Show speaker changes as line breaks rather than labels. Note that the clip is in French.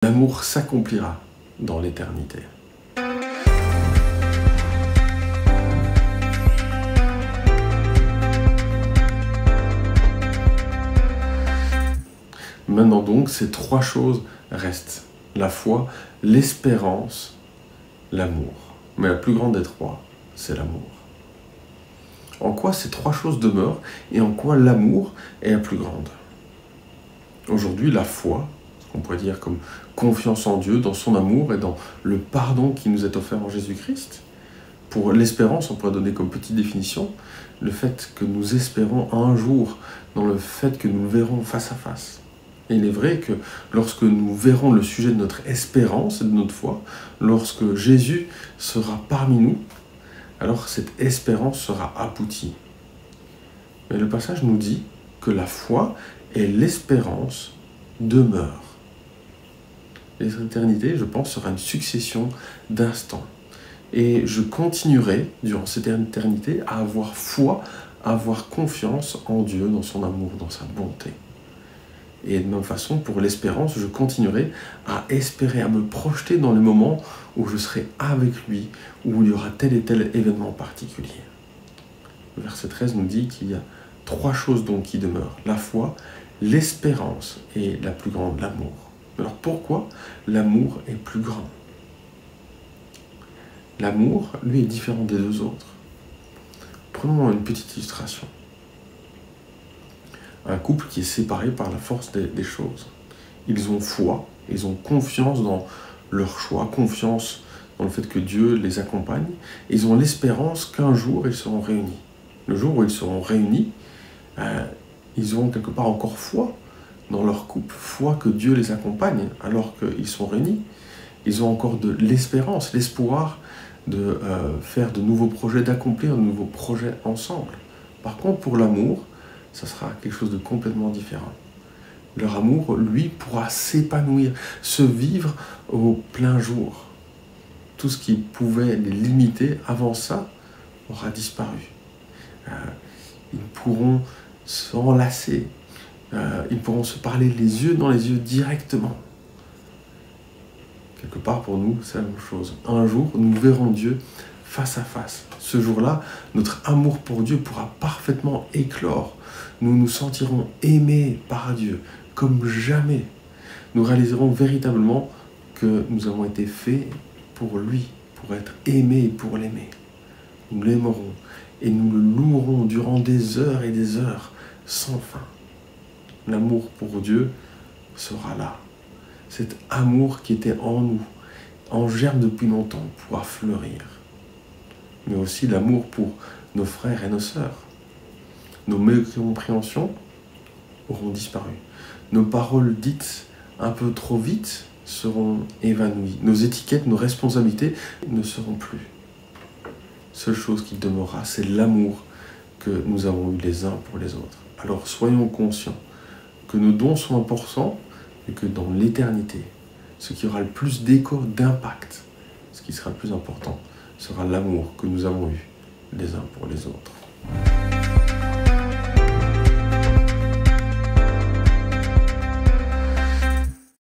L'amour s'accomplira dans l'éternité. Maintenant donc, ces trois choses restent. La foi, l'espérance, l'amour. Mais la plus grande des trois, c'est l'amour. En quoi ces trois choses demeurent et en quoi l'amour est la plus grande? Aujourd'hui, la foi, ce qu'on pourrait dire comme confiance en Dieu, dans son amour et dans le pardon qui nous est offert en Jésus-Christ. Pour l'espérance, on pourrait donner comme petite définition le fait que nous espérons un jour dans le fait que nous le verrons face à face. Et il est vrai que lorsque nous verrons le sujet de notre espérance et de notre foi, lorsque Jésus sera parmi nous, alors cette espérance sera aboutie. Mais le passage nous dit que la foi et l'espérance demeurent. L'éternité, je pense, sera une succession d'instants. Et je continuerai, durant cette éternité, à avoir foi, à avoir confiance en Dieu, dans son amour, dans sa bonté. Et de même façon, pour l'espérance, je continuerai à espérer, à me projeter dans les moments où je serai avec lui, où il y aura tel et tel événement particulier. Le verset 13 nous dit qu'il y a trois choses donc qui demeurent. La foi, l'espérance et la plus grande, l'amour. Alors pourquoi l'amour est plus grand? L'amour, lui, est différent des deux autres. Prenons une petite illustration. Un couple qui est séparé par la force des choses. Ils ont foi, ils ont confiance dans leur choix, confiance dans le fait que Dieu les accompagne. Ils ont l'espérance qu'un jour ils seront réunis. Le jour où ils seront réunis, ils auront quelque part encore foi dans leur couple, foi que Dieu les accompagne alors qu'ils sont réunis. Ils ont encore de l'espérance, l'espoir de faire de nouveaux projets, d'accomplir de nouveaux projets ensemble. Par contre, pour l'amour, ça sera quelque chose de complètement différent. Leur amour, lui, pourra s'épanouir, se vivre au plein jour. Tout ce qui pouvait les limiter avant ça aura disparu. Ils pourront s'enlacer, ils pourront se parler les yeux dans les yeux directement. Quelque part pour nous, c'est la même chose. Un jour, nous verrons Dieu face à face. Ce jour-là, notre amour pour Dieu pourra parfaitement éclore. Nous nous sentirons aimés par Dieu comme jamais. Nous réaliserons véritablement que nous avons été faits pour lui, pour être aimés et pour l'aimer. Nous l'aimerons et nous le louerons durant des heures et des heures sans fin. L'amour pour Dieu sera là. Cet amour qui était en nous, en germe depuis longtemps, pourra fleurir. Mais aussi l'amour pour nos frères et nos sœurs. Nos mécompréhensions auront disparu. Nos paroles dites un peu trop vite seront évanouies. Nos étiquettes, nos responsabilités ne seront plus. Seule chose qui demeurera, c'est l'amour que nous avons eu les uns pour les autres. Alors soyons conscients que nos dons sont importants et que dans l'éternité, ce qui aura le plus d'écho, d'impact, ce qui sera le plus important, sera l'amour que nous avons eu les uns pour les autres.